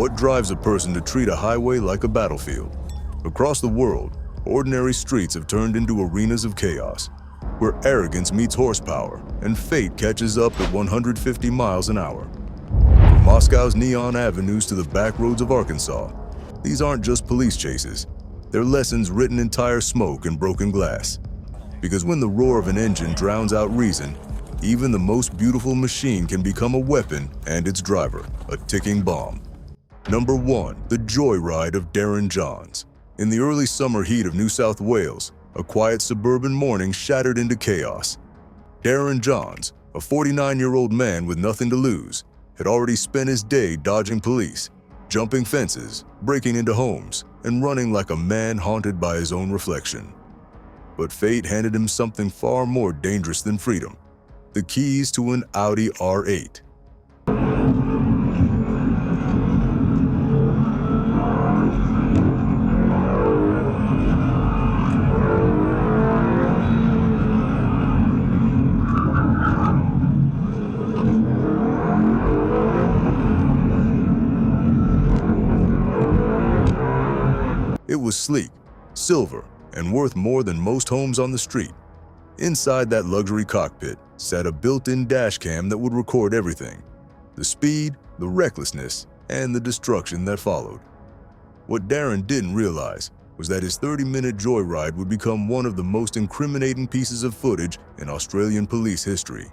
What drives a person to treat a highway like a battlefield? Across the world, ordinary streets have turned into arenas of chaos, where arrogance meets horsepower and fate catches up at 150 miles an hour. From Moscow's neon avenues to the back roads of Arkansas, these aren't just police chases. They're lessons written in tire smoke and broken glass. Because when the roar of an engine drowns out reason, even the most beautiful machine can become a weapon and its driver, a ticking bomb. Number 1. The Joyride of Darren Johns. In the early summer heat of New South Wales, a quiet suburban morning shattered into chaos. Darren Johns, a 49-year-old man with nothing to lose, had already spent his day dodging police, jumping fences, breaking into homes, and running like a man haunted by his own reflection. But fate handed him something far more dangerous than freedom: the keys to an Audi R8. It was sleek, silver, and worth more than most homes on the street. Inside that luxury cockpit sat a built-in dashcam that would record everything: the speed, the recklessness, and the destruction that followed. What Darren didn't realize was that his 30-minute joyride would become one of the most incriminating pieces of footage in Australian police history.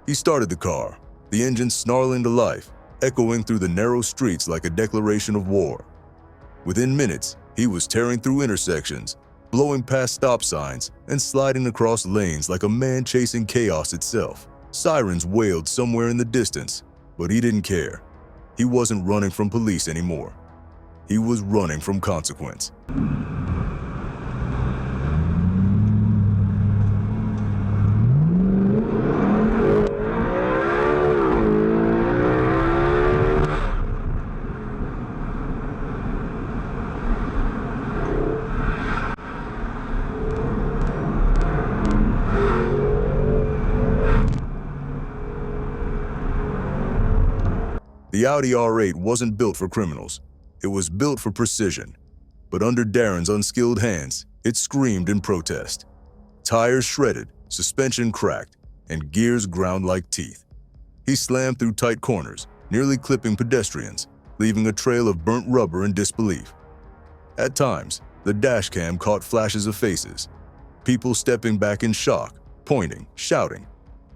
He started the car, the engine snarling to life, echoing through the narrow streets like a declaration of war. Within minutes, he was tearing through intersections, blowing past stop signs, and sliding across lanes like a man chasing chaos itself. Sirens wailed somewhere in the distance, but he didn't care. He wasn't running from police anymore. He was running from consequence. The Audi R8 wasn't built for criminals. It was built for precision. But under Darren's unskilled hands, it screamed in protest. Tires shredded, suspension cracked, and gears ground like teeth. He slammed through tight corners, nearly clipping pedestrians, leaving a trail of burnt rubber and disbelief. At times, the dashcam caught flashes of faces, people stepping back in shock, pointing, shouting,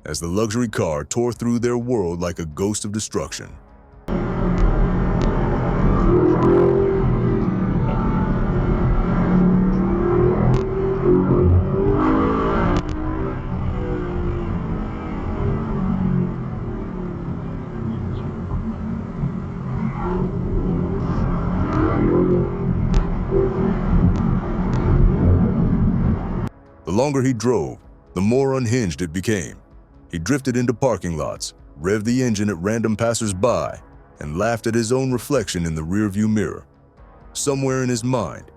as the luxury car tore through their world like a ghost of destruction. The longer he drove, the more unhinged it became. He drifted into parking lots, revved the engine at random passers-by, and laughed at his own reflection in the rearview mirror. Somewhere in his mind,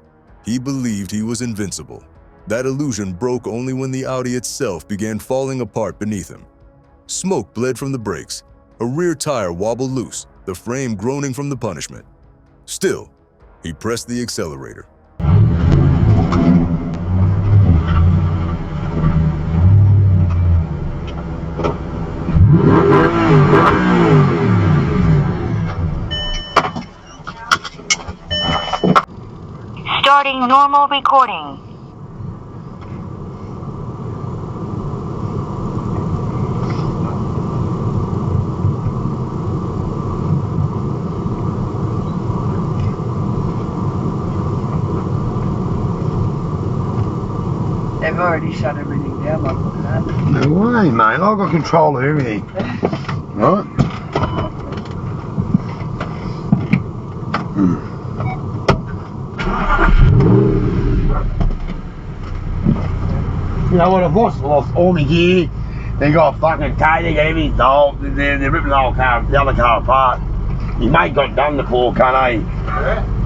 he believed he was invincible. That illusion broke only when the Audi itself began falling apart beneath him. Smoke bled from the brakes, a rear tire wobbled loose, the frame groaning from the punishment. Still, he pressed the accelerator. Starting normal recording. They've already shut everything down by looking at that. No way, mate. I've got control of everything. Right? You know what, I've lost all my gear. They got fucking tail, they got everything dull. They're ripping the whole car, the other car apart. Your mate got done the poor cunt, eh?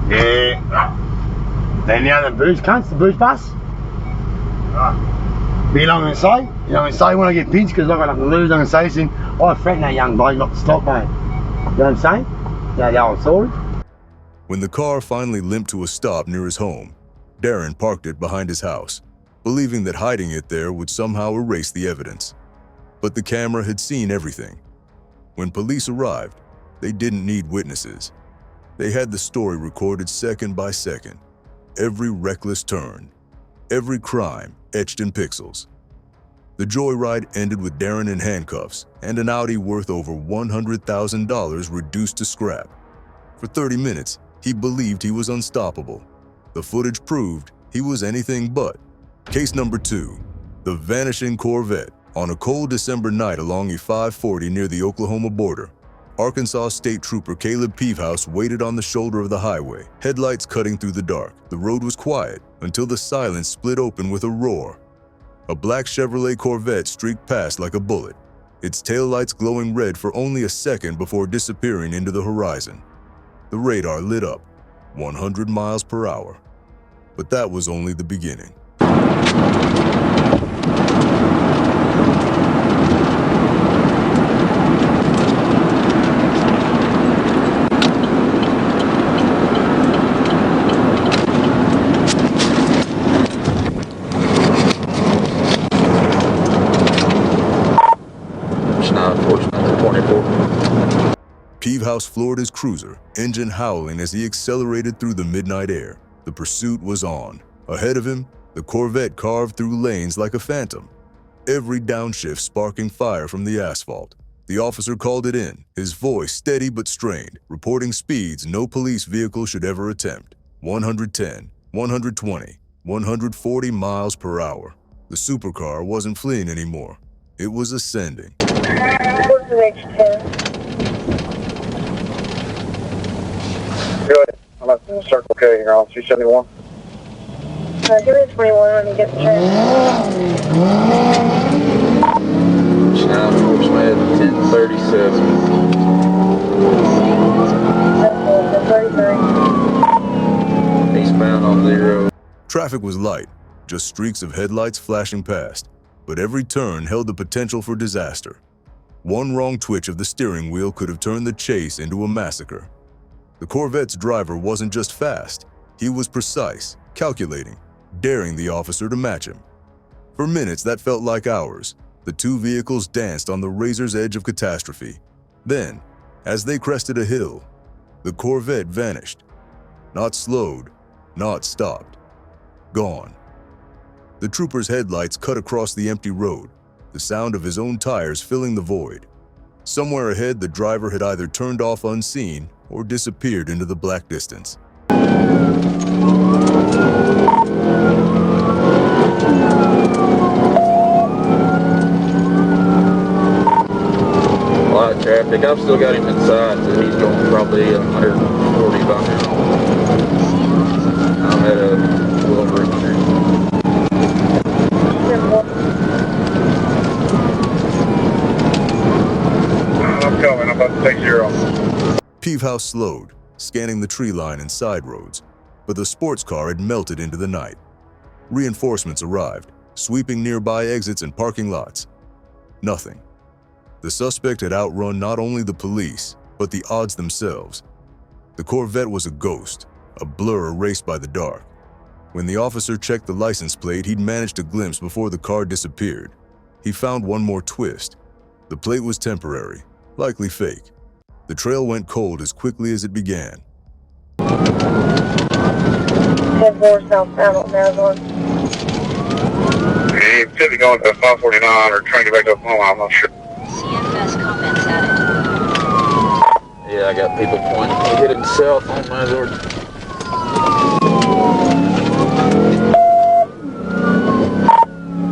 Yeah. Then now the booze cunts, the booze bus. But you know what I'm going to say? You know what I'm going to say when I get pinched because I've got nothing to lose? I'm going to say this thing. I threatened that young bloke not to stop, mate. You know what I'm saying? You know the old story? When the car finally limped to a stop near his home, Darren parked it behind his house, believing that hiding it there would somehow erase the evidence. But the camera had seen everything. When police arrived, they didn't need witnesses. They had the story recorded second by second, every reckless turn, every crime etched in pixels. The joyride ended with Darren in handcuffs and an Audi worth over $100,000 reduced to scrap. For 30 minutes, he believed he was unstoppable. The footage proved he was anything but. Case number 2, the vanishing Corvette. On a cold December night along I-540 near the Oklahoma border, Arkansas State Trooper Caleb Peavehouse waited on the shoulder of the highway, headlights cutting through the dark. The road was quiet until the silence split open with a roar. A black Chevrolet Corvette streaked past like a bullet, its taillights glowing red for only a second before disappearing into the horizon. The radar lit up, 100 miles per hour. But that was only the beginning. Peavehouse floored his cruiser, engine howling as he accelerated through the midnight air. The pursuit was on. Ahead of him, the Corvette carved through lanes like a phantom, every downshift sparking fire from the asphalt. The officer called it in, his voice steady but strained, reporting speeds no police vehicle should ever attempt. 110, 120, 140 miles per hour. The supercar wasn't fleeing anymore. It was ascending. Good. I'm at the Circle K here on C71. Give me the 21 when you get the train. Now, Portsmouth, 1037. Eastbound on 0. Traffic was light, just streaks of headlights flashing past, but every turn held the potential for disaster. One wrong twitch of the steering wheel could have turned the chase into a massacre. The Corvette's driver wasn't just fast, he was precise, calculating, daring the officer to match him. For minutes that felt like hours, the two vehicles danced on the razor's edge of catastrophe. Then, as they crested a hill, the Corvette vanished. Not slowed, not stopped. Gone. The trooper's headlights cut across the empty road, the sound of his own tires filling the void. Somewhere ahead, the driver had either turned off unseen or disappeared into the black distance. A lot of traffic. I've still got him inside, so he's going probably 140 bumpers. I'm at a little over 100. I'm coming. I'm about to take 0. Peavehouse slowed, scanning the tree line and side roads, but the sports car had melted into the night. Reinforcements arrived, sweeping nearby exits and parking lots. Nothing. The suspect had outrun not only the police, but the odds themselves. The Corvette was a ghost, a blur erased by the dark. When the officer checked the license plate he'd managed to glimpse before the car disappeared, he found one more twist. The plate was temporary, likely fake. The trail went cold as quickly as it began. 10-4 southbound on Marathon. He could be going to 549 or trying to get back to Oklahoma. I'm not sure. CFS comments added. Yeah, I got people pointing. He headed south on my lord.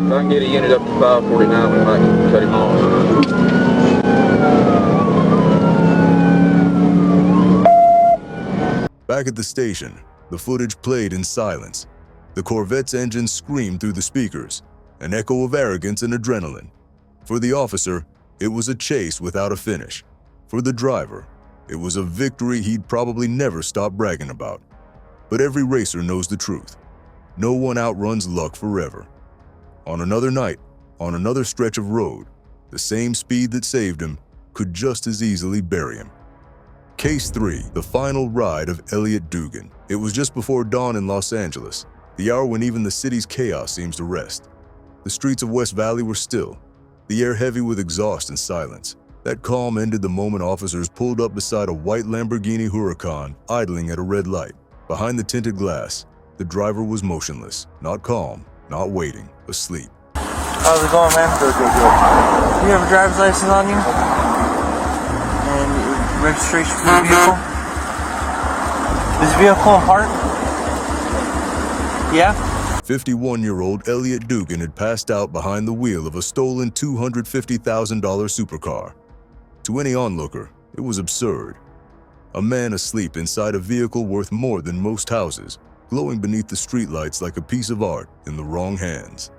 If I can get a unit up to 549, we might cut him off. Back at the station, the footage played in silence. The Corvette's engine screamed through the speakers, an echo of arrogance and adrenaline. For the officer, it was a chase without a finish. For the driver, it was a victory he'd probably never stop bragging about. But every racer knows the truth. No one outruns luck forever. On another night, on another stretch of road, the same speed that saved him could just as easily bury him. Case 3, the final ride of Elliot Dugan. It was just before dawn in Los Angeles, the hour when even the city's chaos seems to rest. The streets of West Valley were still, the air heavy with exhaust and silence. That calm ended the moment officers pulled up beside a white Lamborghini Huracan idling at a red light. Behind the tinted glass, the driver was motionless, not calm, not waiting, asleep. How's it going, man? Good. You have a driver's license on you? And registration for the vehicle? Is the vehicle in park? Yeah? 51-year-old Elliot Dugan had passed out behind the wheel of a stolen $250,000 supercar. To any onlooker, it was absurd. A man asleep inside a vehicle worth more than most houses, glowing beneath the streetlights like a piece of art in the wrong hands.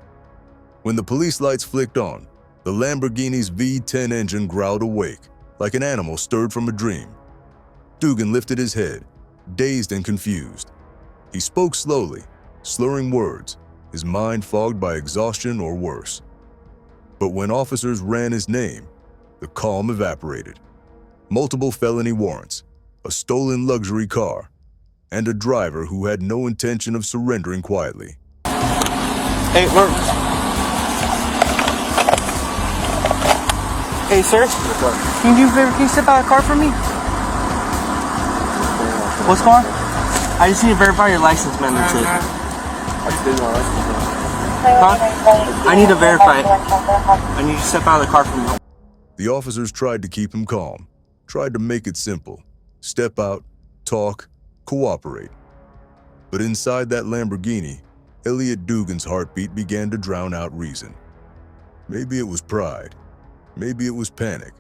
When the police lights flicked on, the Lamborghini's V10 engine growled awake, like an animal stirred from a dream. Dugan lifted his head, dazed and confused. He spoke slowly, slurring words, his mind fogged by exhaustion or worse. But when officers ran his name, the calm evaporated. Multiple felony warrants, a stolen luxury car, and a driver who had no intention of surrendering quietly. Hey, look. Hey, sir. Can you do a favor? Can you step out of the car for me? What's going on? I just need to verify your license, man. That's it. Huh? I need to verify it. I need you to step out of the car for me. The officers tried to keep him calm, tried to make it simple. Step out, talk, cooperate. But inside that Lamborghini, Elliot Dugan's heartbeat began to drown out reason. Maybe it was pride. Maybe it was panic.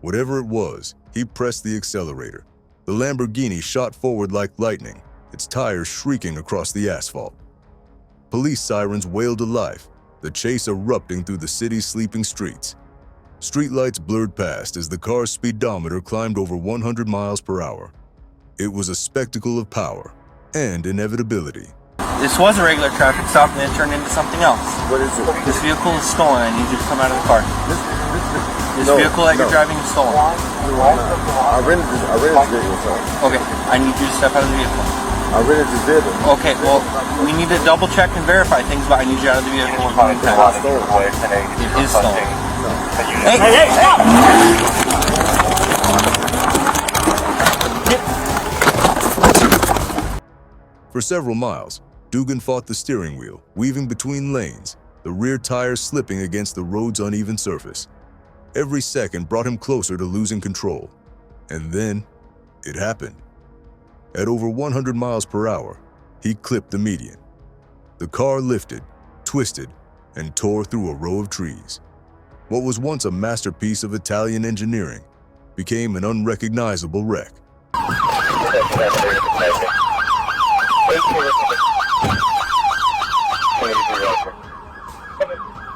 Whatever it was, he pressed the accelerator. The Lamborghini shot forward like lightning, its tires shrieking across the asphalt. Police sirens wailed to life, the chase erupting through the city's sleeping streets. Streetlights blurred past as the car's speedometer climbed over 100 miles per hour. It was a spectacle of power and inevitability. This was a regular traffic stop and then turned into something else. What is it? This vehicle is stolen. I need you to come out of the car. This vehicle that you're driving is stolen. I rented this vehicle, sir. Okay, I need you to step out of the vehicle. I rented this vehicle. Okay, well, we need to double check and verify things, but I need you out of the vehicle. It is stolen. Hey, stop! For several miles, Dugan fought the steering wheel, weaving between lanes, the rear tires slipping against the road's uneven surface. Every second brought him closer to losing control. And then, it happened. At over 100 miles per hour, he clipped the median. The car lifted, twisted, and tore through a row of trees. What was once a masterpiece of Italian engineering became an unrecognizable wreck.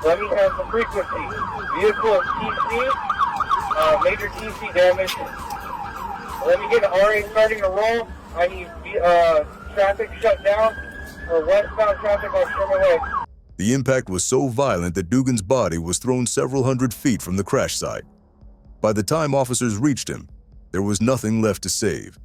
Let me have the frequency. Vehicle is TC, major TC damage. Let me get an RA starting to roll. I need traffic shut down or westbound traffic on Sherman Way. The impact was so violent that Dugan's body was thrown several hundred feet from the crash site. By the time officers reached him, there was nothing left to save.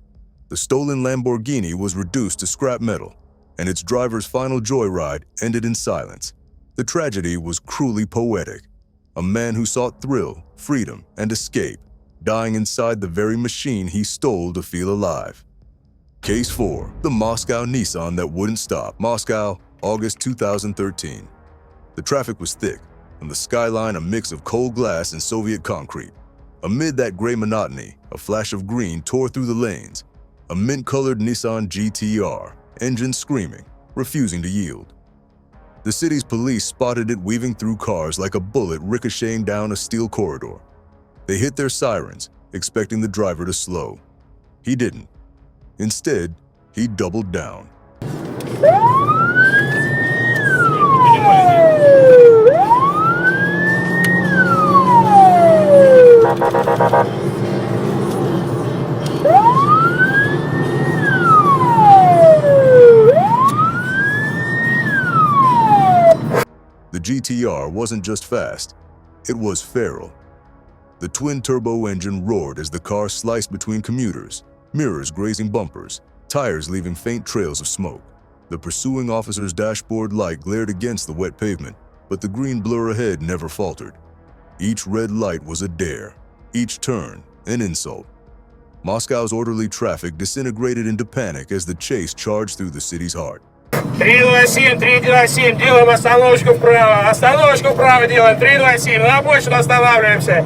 The stolen Lamborghini was reduced to scrap metal, and its driver's final joyride ended in silence. The tragedy was cruelly poetic. A man who sought thrill, freedom, and escape, dying inside the very machine he stole to feel alive. Case 4, the Moscow Nissan that wouldn't stop. Moscow, August 2013. The traffic was thick, and the skyline a mix of cold glass and Soviet concrete. Amid that gray monotony, a flash of green tore through the lanes. A mint-colored Nissan GT-R, engine screaming, refusing to yield. The city's police spotted it weaving through cars like a bullet ricocheting down a steel corridor. They hit their sirens, expecting the driver to slow. He didn't. Instead, he doubled down. The GTR wasn't just fast, it was feral. The twin-turbo engine roared as the car sliced between commuters, mirrors grazing bumpers, tires leaving faint trails of smoke. The pursuing officer's dashboard light glared against the wet pavement, but the green blur ahead never faltered. Each red light was a dare, each turn an insult. Moscow's orderly traffic disintegrated into panic as the chase charged through the city's heart. 327, 327, делаем остановочку вправо делаем, 327, на обочину останавливаемся,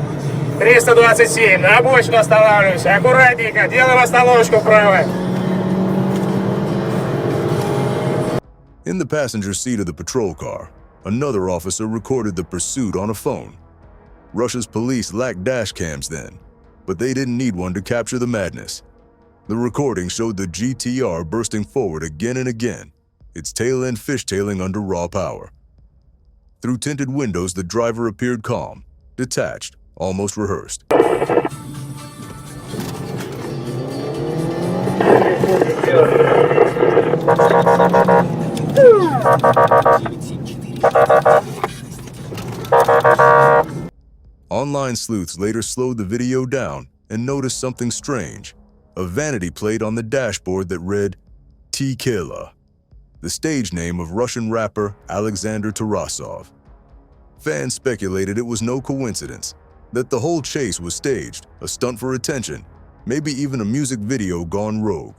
327, на обочину останавливаемся, аккуратненько, делаем остановочку вправо. In the passenger seat of the patrol car, another officer recorded the pursuit on a phone. Russia's police lacked dashcams then, but they didn't need one to capture the madness. The recording showed the GTR bursting forward again and again, its tail end fishtailing under raw power. Through tinted windows, the driver appeared calm, detached, almost rehearsed. Online sleuths later slowed the video down and noticed something strange, a vanity plate on the dashboard that read T-Killa, the stage name of Russian rapper Alexander Tarasov. Fans speculated it was no coincidence, that the whole chase was staged, a stunt for attention, maybe even a music video gone rogue.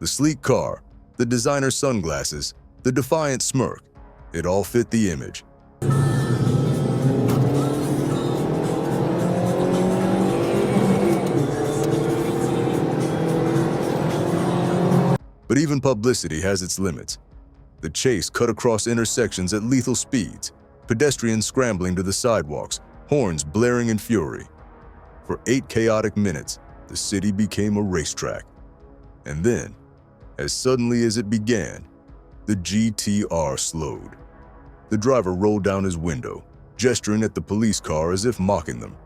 The sleek car, the designer sunglasses, the defiant smirk, it all fit the image. But even publicity has its limits. The chase cut across intersections at lethal speeds, pedestrians scrambling to the sidewalks, horns blaring in fury. For 8 chaotic minutes, the city became a racetrack. And then, as suddenly as it began, the GTR slowed. The driver rolled down his window, gesturing at the police car as if mocking them.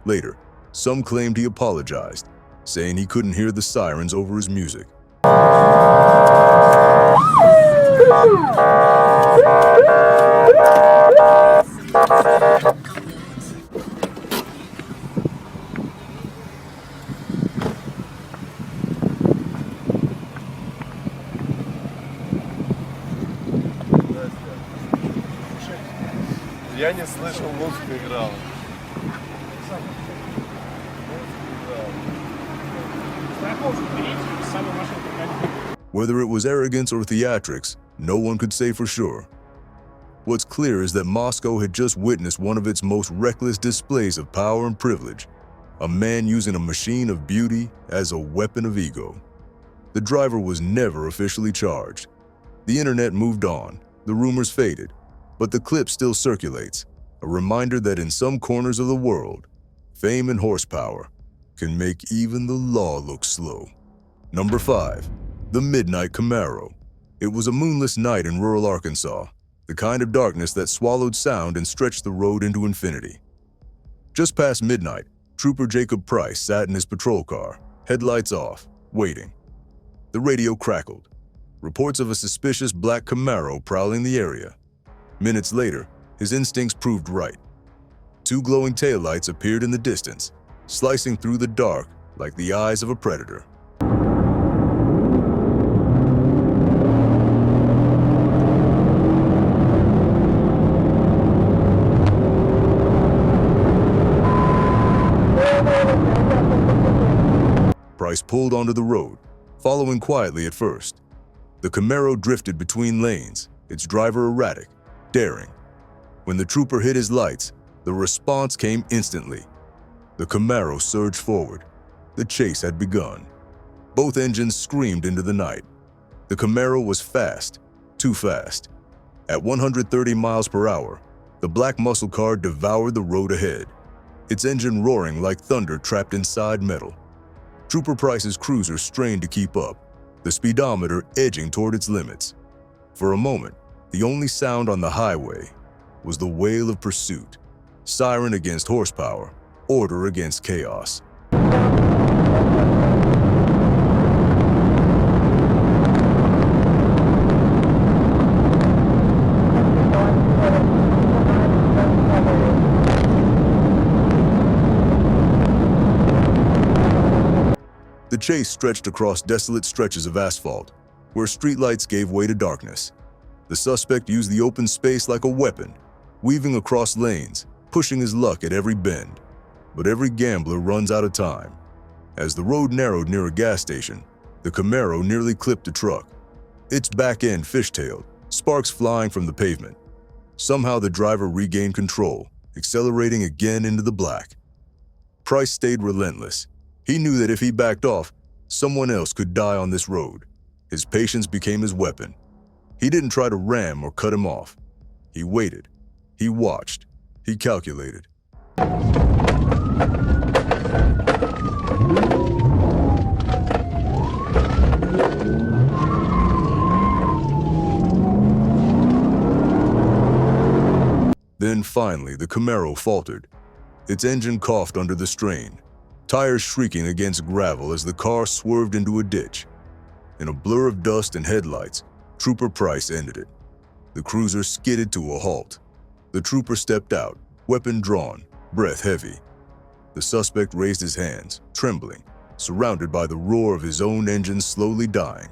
Later, some claimed he apologized, saying he couldn't hear the sirens over his music. Я не слышал, музыка играла. Whether it was arrogance or theatrics, no one could say for sure. What's clear is that Moscow had just witnessed one of its most reckless displays of power and privilege, a man using a machine of beauty as a weapon of ego. The driver was never officially charged. The internet moved on, the rumors faded, but the clip still circulates, a reminder that in some corners of the world, fame and horsepower can make even the law look slow. Number 5. The Midnight Camaro. It was a moonless night in rural Arkansas, the kind of darkness that swallowed sound and stretched the road into infinity. Just past midnight, Trooper Jacob Price sat in his patrol car, headlights off, waiting. The radio crackled. Reports of a suspicious black Camaro prowling the area. Minutes later, his instincts proved right. 2 glowing taillights appeared in the distance, slicing through the dark like the eyes of a predator. Price pulled onto the road, following quietly at first. The Camaro drifted between lanes, its driver erratic, daring. When the trooper hit his lights, the response came instantly. The Camaro surged forward. The chase had begun. Both engines screamed into the night. The Camaro was fast, too fast. At 130 miles per hour, the black muscle car devoured the road ahead, its engine roaring like thunder trapped inside metal. Trooper Price's cruiser strained to keep up, the speedometer edging toward its limits. For a moment, the only sound on the highway was the wail of pursuit, siren against horsepower, order against chaos. The chase stretched across desolate stretches of asphalt, where streetlights gave way to darkness. The suspect used the open space like a weapon, weaving across lanes, pushing his luck at every bend. But every gambler runs out of time. As the road narrowed near a gas station, the Camaro nearly clipped a truck. Its back end fishtailed, sparks flying from the pavement. Somehow the driver regained control, accelerating again into the black. Price stayed relentless. He knew that if he backed off, someone else could die on this road. His patience became his weapon. He didn't try to ram or cut him off. He waited. He watched. He calculated. Then finally, the Camaro faltered. Its engine coughed under the strain, tires shrieking against gravel as the car swerved into a ditch. In a blur of dust and headlights, Trooper Price ended it. The cruiser skidded to a halt. The trooper stepped out, weapon drawn, breath heavy. The suspect raised his hands, trembling, surrounded by the roar of his own engine slowly dying.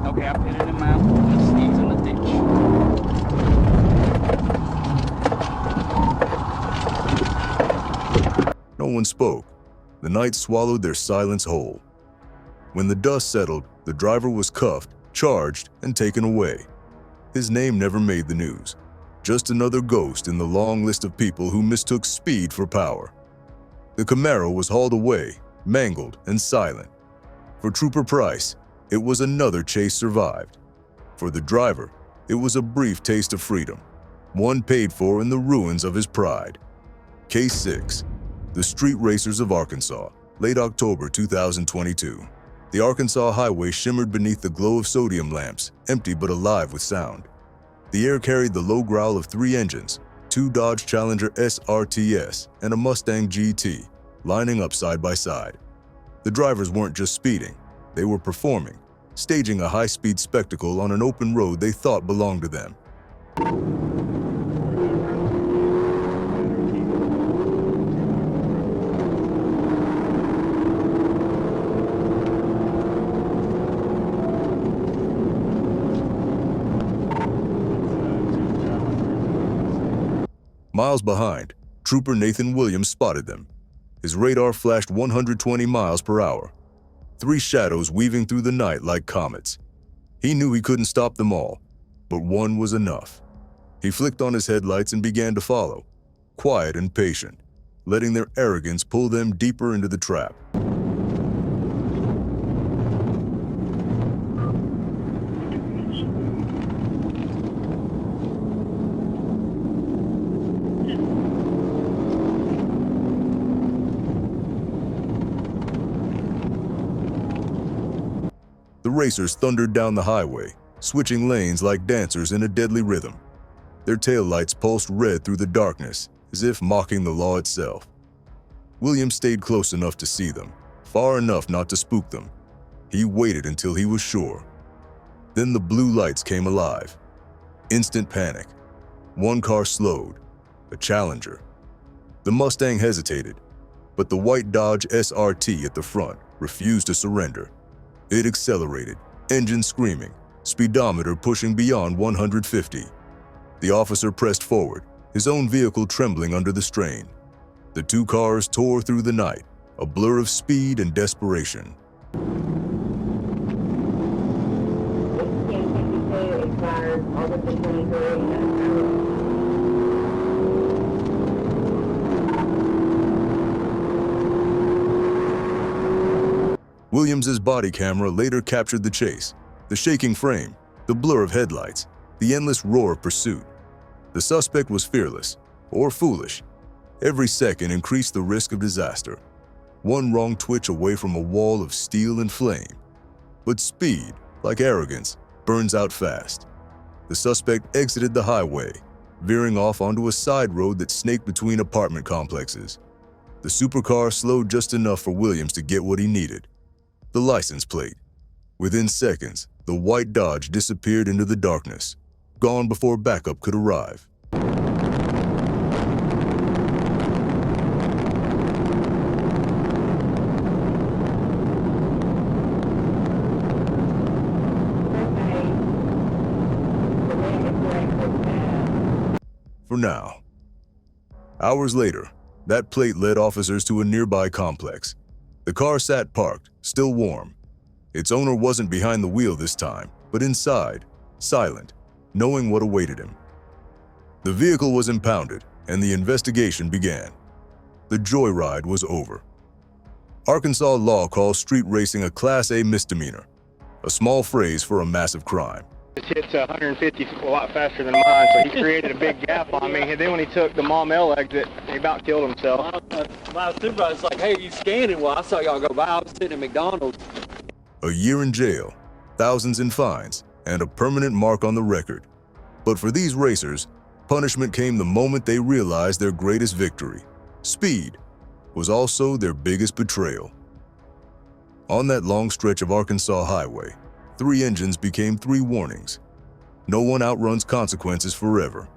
Okay, I pitted him out. He's in the ditch. No one spoke. The night swallowed their silence whole. When the dust settled, the driver was cuffed, charged, and taken away. His name never made the news. Just another ghost in the long list of people who mistook speed for power. The Camaro was hauled away, mangled and silent. For Trooper Price, it was another chase survived. For the driver, it was a brief taste of freedom, one paid for in the ruins of his pride. Case 6. The Street Racers of Arkansas, late October 2022. The Arkansas highway shimmered beneath the glow of sodium lamps, empty but alive with sound. The air carried the low growl of 3 engines, 2 Dodge Challenger SRTs and a Mustang GT, lining up side by side. The drivers weren't just speeding, they were performing, staging a high-speed spectacle on an open road they thought belonged to them. Miles behind, Trooper Nathan Williams spotted them. His radar flashed 120 miles per hour. 3 shadows weaving through the night like comets. He knew he couldn't stop them all, but one was enough. He flicked on his headlights and began to follow, quiet and patient, letting their arrogance pull them deeper into the trap. The racers thundered down the highway, switching lanes like dancers in a deadly rhythm. Their taillights pulsed red through the darkness, as if mocking the law itself. Williams stayed close enough to see them, far enough not to spook them. He waited until he was sure. Then the blue lights came alive. Instant panic. One car slowed, a Challenger. The Mustang hesitated, but the white Dodge SRT at the front refused to surrender. It accelerated, engine screaming, speedometer pushing beyond 150. The officer pressed forward, his own vehicle trembling under the strain. The 2 cars tore through the night, a blur of speed and desperation. Williams's body camera later captured the chase, the shaking frame, the blur of headlights, the endless roar of pursuit. The suspect was fearless, or foolish. Every second increased the risk of disaster. One wrong twitch away from a wall of steel and flame. But speed, like arrogance, burns out fast. The suspect exited the highway, veering off onto a side road that snaked between apartment complexes. The supercar slowed just enough for Williams to get what he needed. The license plate. Within seconds, the white Dodge disappeared into the darkness, gone before backup could arrive. For now. Hours later, that plate led officers to a nearby complex. The car sat parked, still warm. Its owner wasn't behind the wheel this time, but inside, silent, knowing what awaited him. The vehicle was impounded, and the investigation began. The joyride was over. Arkansas law calls street racing a Class A misdemeanor, a small phrase for a massive crime. This hit 150 a lot faster than mine, so he created a big gap on me. And then when he took the Maumelle exit, he about killed himself. My supervisor's like, hey, you scanning? Well, I saw y'all go by. I was sitting at McDonald's. A year in jail, thousands in fines, and a permanent mark on the record. But for these racers, punishment came the moment they realized their greatest victory. Speed was also their biggest betrayal. On that long stretch of Arkansas highway, 3 engines became 3 warnings. No one outruns consequences forever.